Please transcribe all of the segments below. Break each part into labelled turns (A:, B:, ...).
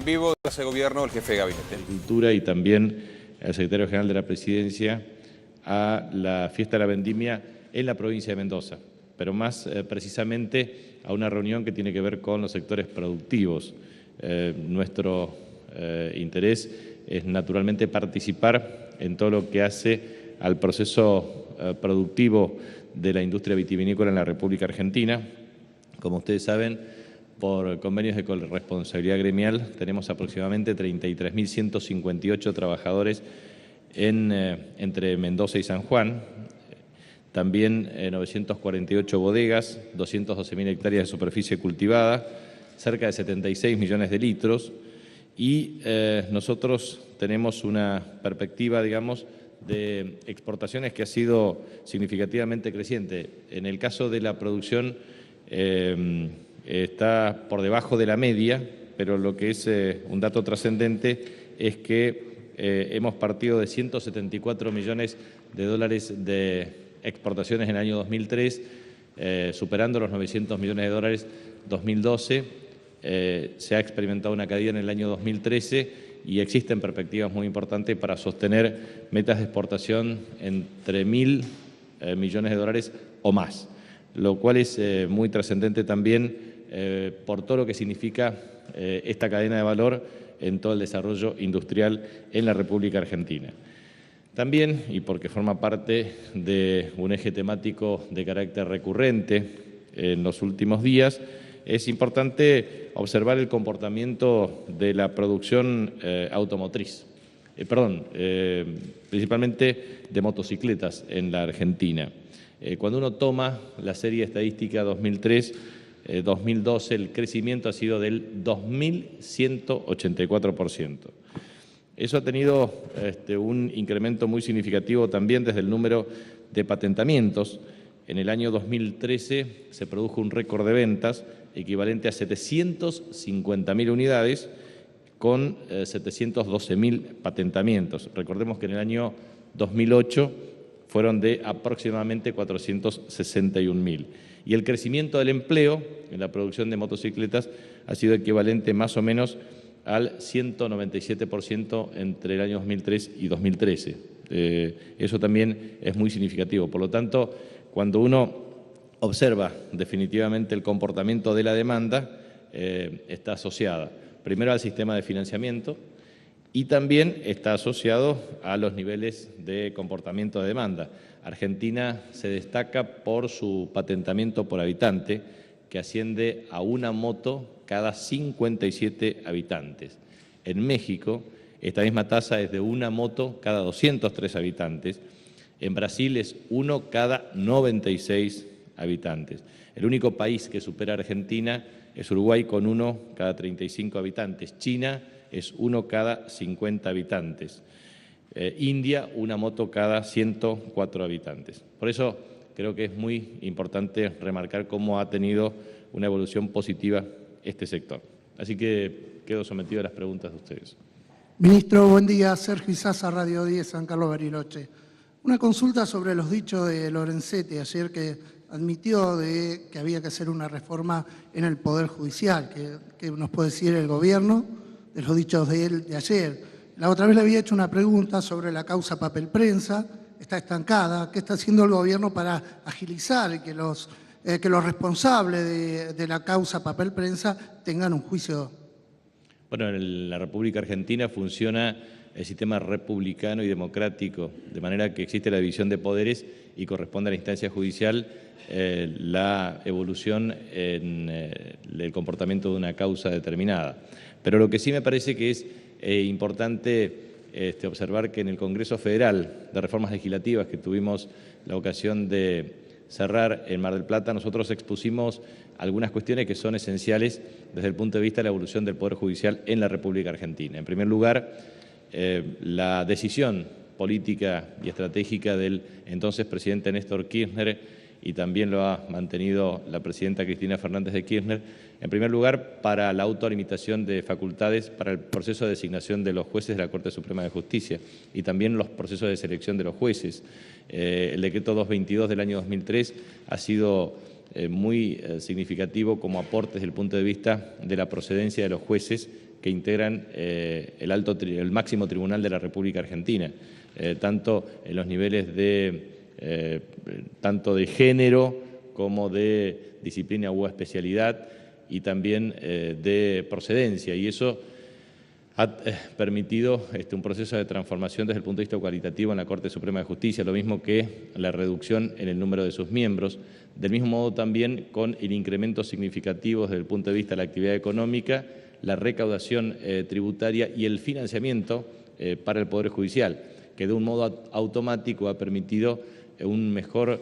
A: En vivo, desde el Gobierno, el jefe de gabinete.
B: Cultura y también al secretario general de la Presidencia a la fiesta de la vendimia en la provincia de Mendoza, pero más precisamente a una reunión que tiene que ver con los sectores productivos. Nuestro interés es naturalmente participar en todo lo que hace al proceso productivo de la industria vitivinícola en la República Argentina. Como ustedes saben, por convenios de corresponsabilidad gremial tenemos aproximadamente 33.158 trabajadores entre Mendoza y San Juan, también 948 bodegas, 212.000 hectáreas de superficie cultivada, cerca de 76 millones de litros y nosotros tenemos una perspectiva, digamos, de exportaciones que ha sido significativamente creciente. En el caso de la producción está por debajo de la media, pero lo que es un dato trascendente es que hemos partido de 174 millones de dólares de exportaciones en el año 2003, superando los 900 millones de dólares 2012. Se ha experimentado una caída en el año 2013 y existen perspectivas muy importantes para sostener metas de exportación entre 1.000 millones de dólares o más, lo cual es muy trascendente también por todo lo que significa esta cadena de valor en todo el desarrollo industrial en la República Argentina. También, y porque forma parte de un eje temático de carácter recurrente en los últimos días, es importante observar el comportamiento de la producción automotriz, principalmente de motocicletas en la Argentina. Cuando uno toma la serie estadística 2003-2012, el crecimiento ha sido del 2.184%. Eso ha tenido un incremento muy significativo también desde el número de patentamientos. En el año 2013 se produjo un récord de ventas equivalente a 750.000 unidades con 712.000 patentamientos. Recordemos que en el año 2008 fueron de aproximadamente 461.000. Y el crecimiento del empleo en la producción de motocicletas ha sido equivalente más o menos al 197% entre el año 2003 y 2013. Eso también es muy significativo. Por lo tanto, cuando uno observa definitivamente el comportamiento de la demanda, está asociada primero al sistema de financiamiento y también está asociado a los niveles de comportamiento de demanda. Argentina se destaca por su patentamiento por habitante, que asciende a una moto cada 57 habitantes. En México, esta misma tasa es de una moto cada 203 habitantes. En Brasil es uno cada 96 habitantes. El único país que supera a Argentina es Uruguay con uno cada 35 habitantes. China es uno cada 50 habitantes. India, una moto cada 104 habitantes. Por eso creo que es muy importante remarcar cómo ha tenido una evolución positiva este sector. Así que quedo sometido a las preguntas de ustedes.
C: Ministro, buen día. Sergio Izaza, Radio 10, San Carlos Bariloche. Una consulta sobre los dichos de Lorenzetti ayer, que admitió que había que hacer una reforma en el Poder Judicial. ¿Qué nos puede decir el Gobierno de los dichos de él de ayer? La otra vez le había hecho una pregunta sobre la causa papel prensa. Está estancada. ¿Qué está haciendo el Gobierno para agilizar y que los responsables de la causa papel prensa tengan un juicio?
B: Bueno, en la República Argentina funciona el sistema republicano y democrático, de manera que existe la división de poderes y corresponde a la instancia judicial la evolución en el comportamiento de una causa determinada. Pero lo que sí me parece que es importante observar que en el Congreso Federal de Reformas Legislativas que tuvimos la ocasión de cerrar en Mar del Plata, nosotros expusimos algunas cuestiones que son esenciales desde el punto de vista de la evolución del Poder Judicial en la República Argentina. En primer lugar, la decisión política y estratégica del entonces presidente Néstor Kirchner, y también lo ha mantenido la presidenta Cristina Fernández de Kirchner, en primer lugar para la autolimitación de facultades para el proceso de designación de los jueces de la Corte Suprema de Justicia y también los procesos de selección de los jueces. El decreto 222 del año 2003 ha sido muy significativo como aporte desde el punto de vista de la procedencia de los jueces que integran el máximo tribunal de la República Argentina, tanto en los niveles tanto de género como de disciplina u especialidad y también de procedencia. Y eso ha permitido un proceso de transformación desde el punto de vista cualitativo en la Corte Suprema de Justicia, lo mismo que la reducción en el número de sus miembros, del mismo modo también con el incremento significativo desde el punto de vista de la actividad económica, la recaudación tributaria y el financiamiento para el Poder Judicial, que de un modo automático ha permitido un mejor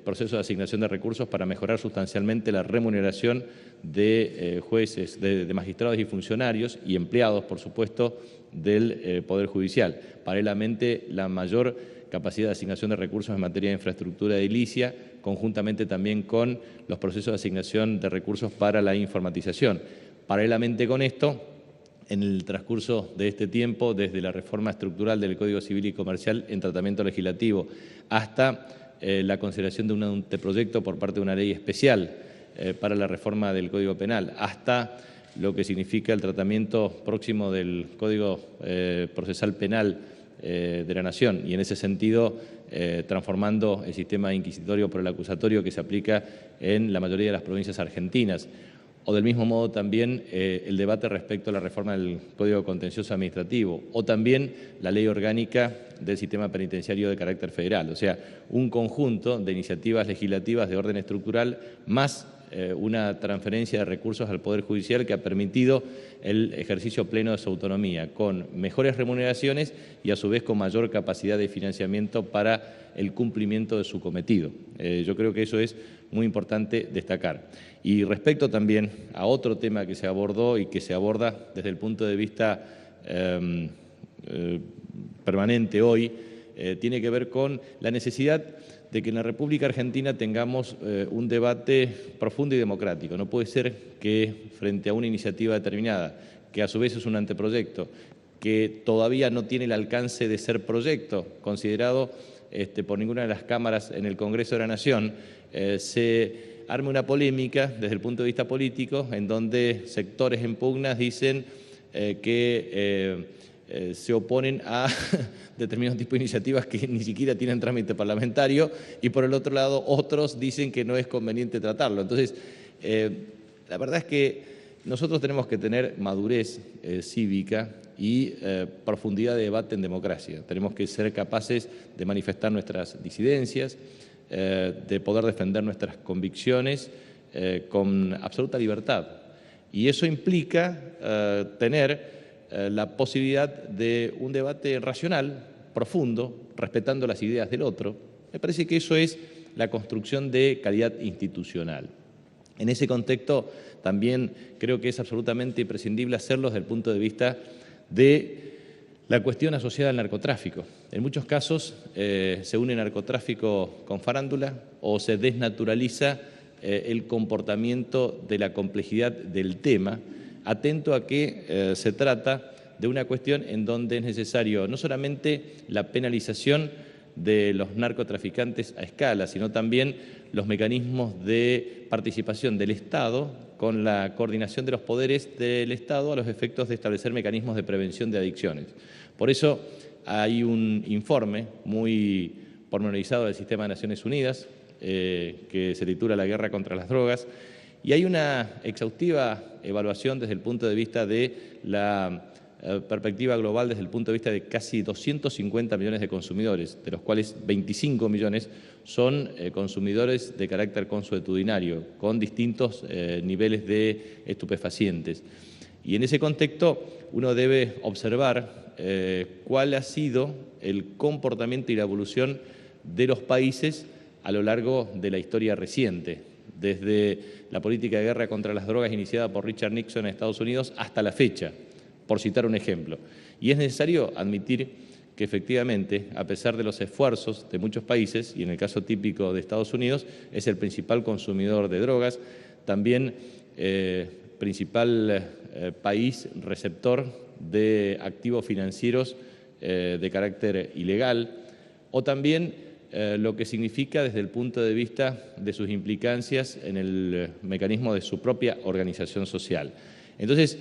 B: proceso de asignación de recursos para mejorar sustancialmente la remuneración de jueces, de magistrados y funcionarios y empleados, por supuesto, del Poder Judicial. Paralelamente, la mayor capacidad de asignación de recursos en materia de infraestructura edilicia, conjuntamente también con los procesos de asignación de recursos para la informatización. Paralelamente con esto, en el transcurso de este tiempo, desde la reforma estructural del Código Civil y Comercial en tratamiento legislativo hasta la consideración de un anteproyecto por parte de una ley especial para la reforma del Código Penal, hasta lo que significa el tratamiento próximo del Código Procesal Penal de la Nación, y en ese sentido transformando el sistema inquisitorio por el acusatorio que se aplica en la mayoría de las provincias argentinas. O del mismo modo también el debate respecto a la reforma del Código Contencioso Administrativo, o también la ley orgánica del sistema penitenciario de carácter federal. O sea, un conjunto de iniciativas legislativas de orden estructural más una transferencia de recursos al Poder Judicial que ha permitido el ejercicio pleno de su autonomía, con mejores remuneraciones y a su vez con mayor capacidad de financiamiento para el cumplimiento de su cometido. Yo creo que eso es muy importante destacar. Y respecto también a otro tema que se abordó y que se aborda desde el punto de vista permanente hoy, tiene que ver con la necesidad de que en la República Argentina tengamos un debate profundo y democrático. No puede ser que frente a una iniciativa determinada, que a su vez es un anteproyecto, que todavía no tiene el alcance de ser proyecto, considerado por ninguna de las cámaras en el Congreso de la Nación, se arme una polémica desde el punto de vista político en donde sectores en pugnas dicen que se oponen a determinados tipos de iniciativas que ni siquiera tienen trámite parlamentario y por el otro lado otros dicen que no es conveniente tratarlo. Entonces, la verdad es que nosotros tenemos que tener madurez cívica y profundidad de debate en democracia. Tenemos que ser capaces de manifestar nuestras disidencias, de poder defender nuestras convicciones con absoluta libertad. Y eso implica tener la posibilidad de un debate racional, profundo, respetando las ideas del otro. Me parece que eso es la construcción de calidad institucional. En ese contexto también creo que es absolutamente imprescindible hacerlo desde el punto de vista de la cuestión asociada al narcotráfico. En muchos casos se une narcotráfico con farándula o se desnaturaliza el comportamiento de la complejidad del tema, atento a que se trata de una cuestión en donde es necesario no solamente la penalización de los narcotraficantes a escala, sino también los mecanismos de participación del Estado con la coordinación de los poderes del Estado a los efectos de establecer mecanismos de prevención de adicciones. Por eso hay un informe muy pormenorizado del Sistema de Naciones Unidas que se titula La guerra contra las drogas, y hay una exhaustiva evaluación desde el punto de vista de la perspectiva global, desde el punto de vista de casi 250 millones de consumidores, de los cuales 25 millones son consumidores de carácter consuetudinario, con distintos niveles de estupefacientes. Y en ese contexto uno debe observar cuál ha sido el comportamiento y la evolución de los países a lo largo de la historia reciente, desde la política de guerra contra las drogas iniciada por Richard Nixon en Estados Unidos hasta la fecha, por citar un ejemplo. Y es necesario admitir que efectivamente, a pesar de los esfuerzos de muchos países, y en el caso típico de Estados Unidos, es el principal consumidor de drogas, también principal país receptor de activos financieros de carácter ilegal, o también lo que significa desde el punto de vista de sus implicancias en el mecanismo de su propia organización social. Entonces,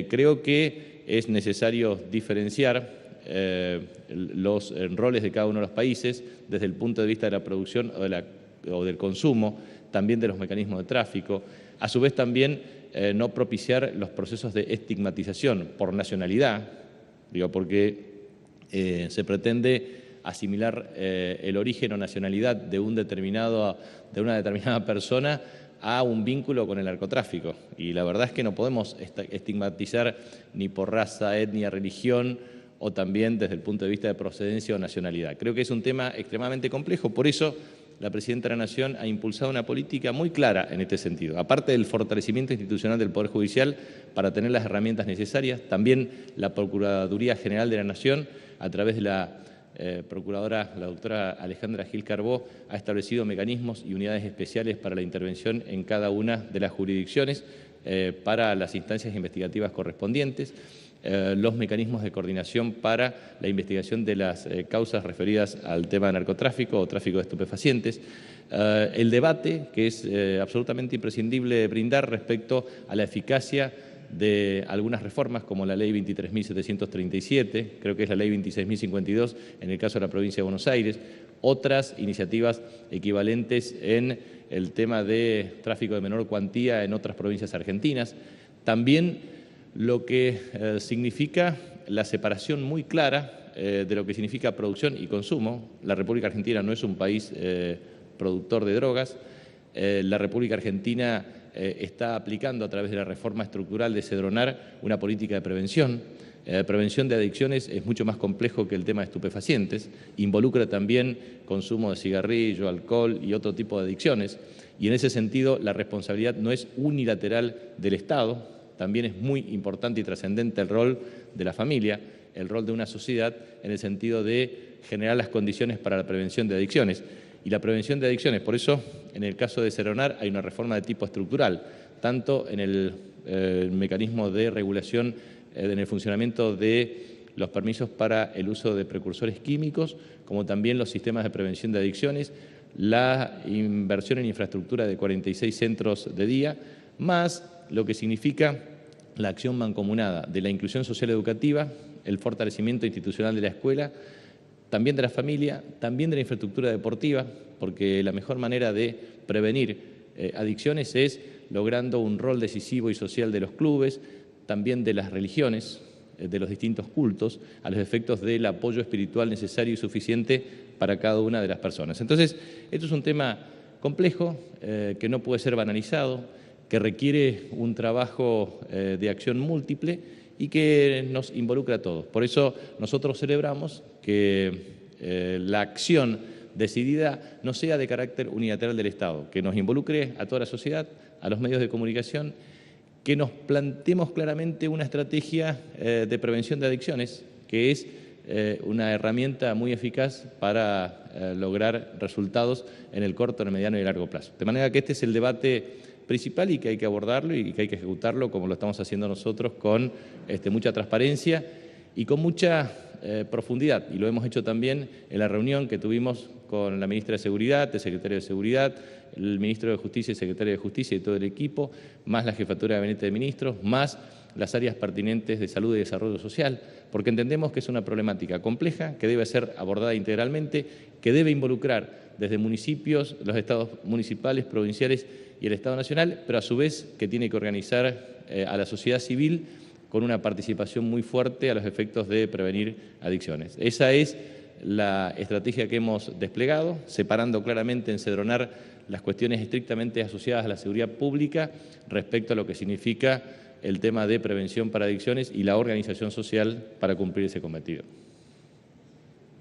B: creo que es necesario diferenciar los roles de cada uno de los países desde el punto de vista de la producción o del consumo, también de los mecanismos de tráfico. A su vez también no propiciar los procesos de estigmatización por nacionalidad, porque se pretende asimilar el origen o nacionalidad de una determinada persona a un vínculo con el narcotráfico. Y la verdad es que no podemos estigmatizar ni por raza, etnia, religión o también desde el punto de vista de procedencia o nacionalidad. Creo que es un tema extremadamente complejo, por eso la Presidenta de la Nación ha impulsado una política muy clara en este sentido. Aparte del fortalecimiento institucional del Poder Judicial para tener las herramientas necesarias, también la Procuraduría General de la Nación, a través de la Procuradora, la doctora Alejandra Gil Carbó, ha establecido mecanismos y unidades especiales para la intervención en cada una de las jurisdicciones para las instancias investigativas correspondientes. Los mecanismos de coordinación para la investigación de las causas referidas al tema de narcotráfico o tráfico de estupefacientes, el debate que es absolutamente imprescindible brindar respecto a la eficacia de algunas reformas como la Ley 23.737, creo que es la Ley 26.052 en el caso de la provincia de Buenos Aires, otras iniciativas equivalentes en el tema de tráfico de menor cuantía en otras provincias argentinas, también lo que significa la separación muy clara de lo que significa producción y consumo. La República Argentina no es un país productor de drogas. La República Argentina está aplicando a través de la reforma estructural de Cedronar una política de prevención. Prevención de adicciones es mucho más complejo que el tema de estupefacientes. Involucra también consumo de cigarrillo, alcohol y otro tipo de adicciones. Y en ese sentido la responsabilidad no es unilateral del Estado. También es muy importante y trascendente el rol de la familia, el rol de una sociedad en el sentido de generar las condiciones para la prevención de adicciones. Y la prevención de adicciones, por eso, en el caso de Cedronar hay una reforma de tipo estructural, tanto en el mecanismo de regulación, en el funcionamiento de los permisos para el uso de precursores químicos, como también los sistemas de prevención de adicciones, la inversión en infraestructura de 46 centros de día, más lo que significa la acción mancomunada de la inclusión social educativa, el fortalecimiento institucional de la escuela, también de la familia, también de la infraestructura deportiva, porque la mejor manera de prevenir adicciones es logrando un rol decisivo y social de los clubes, también de las religiones, de los distintos cultos, a los efectos del apoyo espiritual necesario y suficiente para cada una de las personas. Entonces, esto es un tema complejo, que no puede ser banalizado, que requiere un trabajo de acción múltiple y que nos involucra a todos. Por eso nosotros celebramos que la acción decidida no sea de carácter unilateral del Estado, que nos involucre a toda la sociedad, a los medios de comunicación, que nos planteemos claramente una estrategia de prevención de adicciones, que es una herramienta muy eficaz para lograr resultados en el corto, en el mediano y el largo plazo. De manera que este es el debate principal y que hay que abordarlo y que hay que ejecutarlo como lo estamos haciendo nosotros con mucha transparencia y con mucha profundidad. Y lo hemos hecho también en la reunión que tuvimos con la ministra de Seguridad, el secretario de Seguridad, el ministro de Justicia y el secretario de Justicia y todo el equipo, más la jefatura de gabinete de ministros, más las áreas pertinentes de salud y desarrollo social, porque entendemos que es una problemática compleja que debe ser abordada integralmente, que debe involucrar desde municipios, los estados municipales, provinciales y el Estado Nacional, pero a su vez que tiene que organizar a la sociedad civil con una participación muy fuerte a los efectos de prevenir adicciones. Esa es la estrategia que hemos desplegado, separando claramente en Cedronar las cuestiones estrictamente asociadas a la seguridad pública respecto a lo que significa el tema de prevención para adicciones y la organización social para cumplir ese cometido.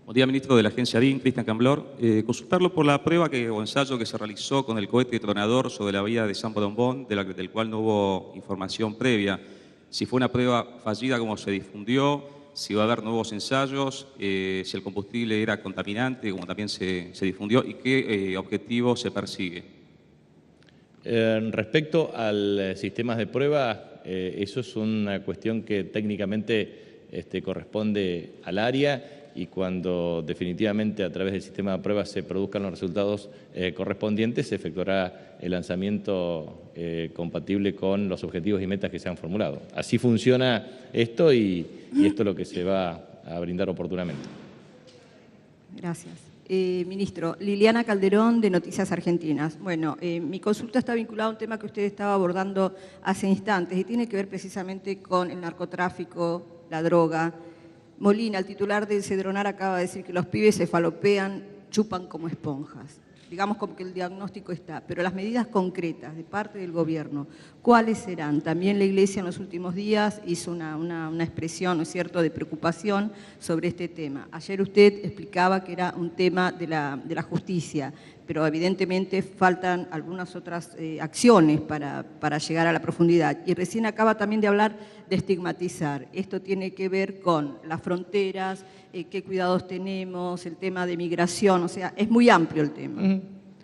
D: Buen día, ministro de la Agencia DIN, Cristian Camblor. Consultarlo por la prueba o ensayo que se realizó con el cohete tronador sobre la vía de San Bodombón, del cual no hubo información previa. Si fue una prueba fallida, cómo se difundió, si va a haber nuevos ensayos, si el combustible era contaminante, como también se difundió, y qué objetivo se persigue.
B: Respecto al sistema de prueba, eso es una cuestión que técnicamente corresponde al área y cuando definitivamente a través del sistema de pruebas se produzcan los resultados correspondientes, se efectuará el lanzamiento compatible con los objetivos y metas que se han formulado. Así funciona esto y esto es lo que se va a brindar oportunamente.
E: Gracias. Ministro, Liliana Calderón, de Noticias Argentinas. Bueno, mi consulta está vinculada a un tema que usted estaba abordando hace instantes y tiene que ver precisamente con el narcotráfico, la droga. Molina, el titular del Cedronar, acaba de decir que los pibes se falopean, chupan como esponjas. Digamos como que el diagnóstico está, pero las medidas concretas de parte del gobierno, ¿cuáles serán? También la Iglesia en los últimos días hizo una expresión, ¿no es cierto?, de preocupación sobre este tema. Ayer usted explicaba que era un tema de la justicia, pero evidentemente faltan algunas otras acciones para llegar a la profundidad. Y recién acaba también de hablar de estigmatizar. Esto tiene que ver con las fronteras, qué cuidados tenemos, el tema de migración, o sea, es muy amplio el tema.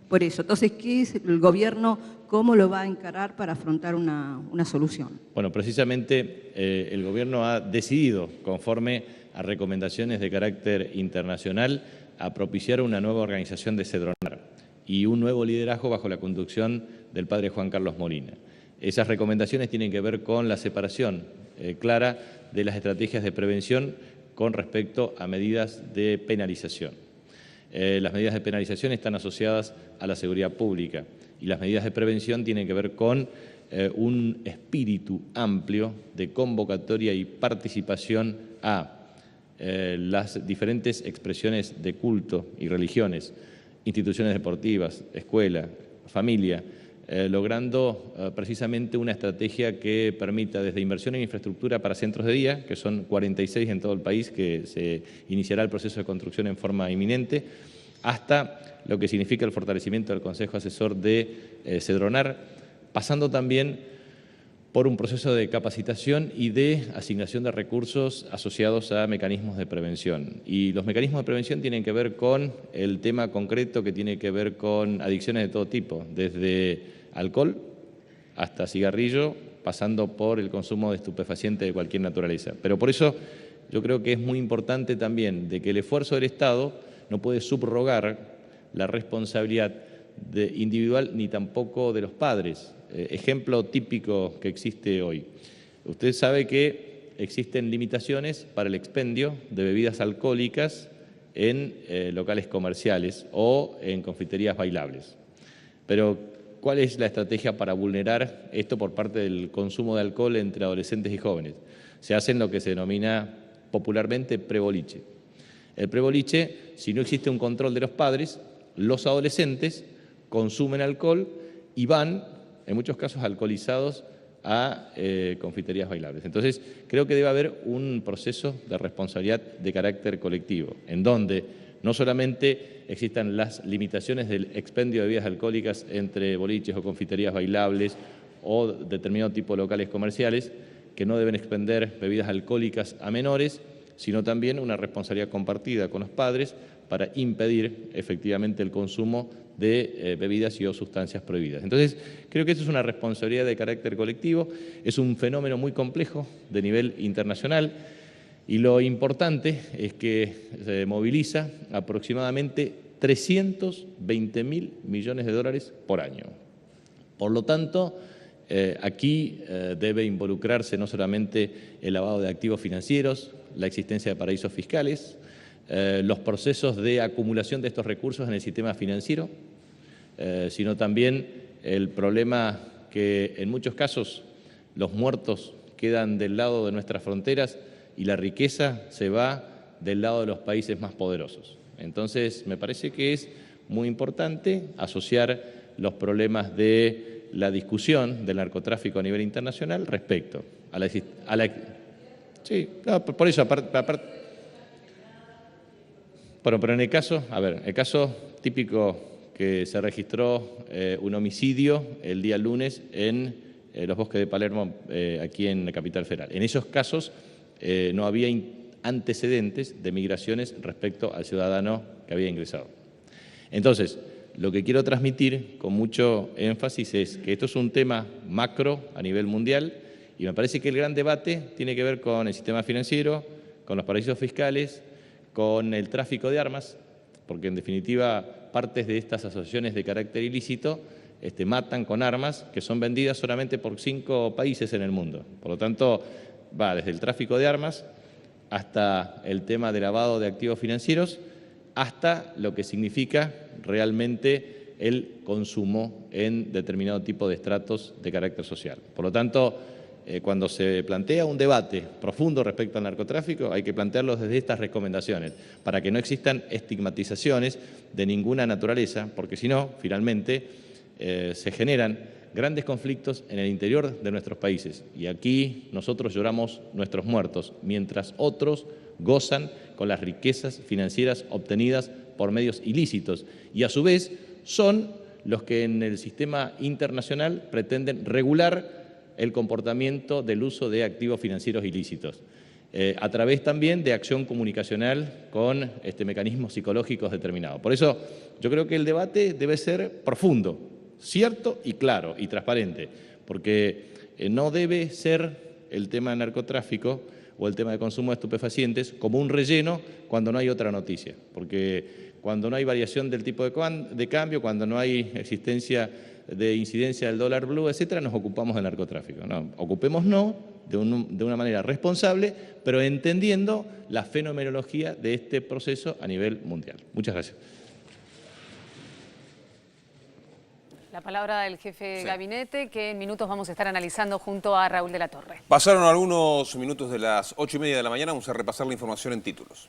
E: Por eso, entonces, ¿qué es el gobierno, cómo lo va a encarar para afrontar una solución?
B: Bueno, precisamente el gobierno ha decidido, conforme a recomendaciones de carácter internacional, a propiciar una nueva organización de Cedronar y un nuevo liderazgo bajo la conducción del padre Juan Carlos Molina. Esas recomendaciones tienen que ver con la separación clara de las estrategias de prevención con respecto a medidas de penalización. Las medidas de penalización están asociadas a la seguridad pública y las medidas de prevención tienen que ver con un espíritu amplio de convocatoria y participación a las diferentes expresiones de culto y religiones, instituciones deportivas, escuela, familia, logrando precisamente una estrategia que permita desde inversión en infraestructura para centros de día, que son 46 en todo el país, que se iniciará el proceso de construcción en forma inminente, hasta lo que significa el fortalecimiento del Consejo Asesor de Cedronar, pasando también por un proceso de capacitación y de asignación de recursos asociados a mecanismos de prevención. Y los mecanismos de prevención tienen que ver con el tema concreto que tiene que ver con adicciones de todo tipo, desde alcohol hasta cigarrillo, pasando por el consumo de estupefacientes de cualquier naturaleza. Pero por eso yo creo que es muy importante también de que el esfuerzo del Estado no puede subrogar la responsabilidad individual ni tampoco de los padres. Ejemplo típico que existe hoy. Usted sabe que existen limitaciones para el expendio de bebidas alcohólicas en locales comerciales o en confiterías bailables. Pero, ¿cuál es la estrategia para vulnerar esto por parte del consumo de alcohol entre adolescentes y jóvenes? Se hace en lo que se denomina popularmente preboliche. El preboliche, si no existe un control de los padres, los adolescentes consumen alcohol y van, en muchos casos, alcoholizados a confiterías bailables. Entonces, creo que debe haber un proceso de responsabilidad de carácter colectivo, en donde no solamente existan las limitaciones del expendio de bebidas alcohólicas entre boliches o confiterías bailables o determinado tipo de locales comerciales, que no deben expender bebidas alcohólicas a menores, sino también una responsabilidad compartida con los padres para impedir efectivamente el consumo de bebidas y o sustancias prohibidas. Entonces, creo que eso es una responsabilidad de carácter colectivo, es un fenómeno muy complejo de nivel internacional y lo importante es que se moviliza aproximadamente 320.000 millones de dólares por año. Por lo tanto, aquí debe involucrarse no solamente el lavado de activos financieros, la existencia de paraísos fiscales, los procesos de acumulación de estos recursos en el sistema financiero, sino también el problema que en muchos casos los muertos quedan del lado de nuestras fronteras y la riqueza se va del lado de los países más poderosos. Entonces, me parece que es muy importante asociar los problemas de la discusión del narcotráfico a nivel internacional respecto a la sí, no, por eso, aparte. Bueno, pero en el caso, el caso típico que se registró un homicidio el día lunes en los bosques de Palermo, aquí en la capital federal. En esos casos no había antecedentes de migraciones respecto al ciudadano que había ingresado. Entonces, lo que quiero transmitir con mucho énfasis es que esto es un tema macro a nivel mundial y me parece que el gran debate tiene que ver con el sistema financiero, con los paraísos fiscales, con el tráfico de armas, porque en definitiva partes de estas asociaciones de carácter ilícito matan con armas que son vendidas solamente por 5 países en el mundo. Por lo tanto, va desde el tráfico de armas hasta el tema de lavado de activos financieros, hasta lo que significa realmente el consumo en determinado tipo de estratos de carácter social. Por lo tanto, cuando se plantea un debate profundo respecto al narcotráfico, hay que plantearlo desde estas recomendaciones, para que no existan estigmatizaciones de ninguna naturaleza, porque si no, finalmente, se generan grandes conflictos en el interior de nuestros países. Y aquí nosotros lloramos nuestros muertos, mientras otros gozan con las riquezas financieras obtenidas por medios ilícitos. Y a su vez son los que en el sistema internacional pretenden regular el comportamiento del uso de activos financieros ilícitos, a través también de acción comunicacional con mecanismos psicológicos determinados. Por eso yo creo que el debate debe ser profundo, cierto y claro y transparente, porque no debe ser el tema del narcotráfico o el tema de consumo de estupefacientes como un relleno cuando no hay otra noticia, porque cuando no hay variación del tipo de cambio, cuando no hay existencia de incidencia del dólar blue, etcétera, nos ocupamos del narcotráfico. No, ocupémonos de una manera responsable, pero entendiendo la fenomenología de este proceso a nivel mundial. Muchas gracias.
F: La palabra del jefe de gabinete, que en minutos vamos a estar analizando junto a Raúl de la Torre.
A: Pasaron algunos minutos de las 8:30 de la mañana, vamos a repasar la información en títulos.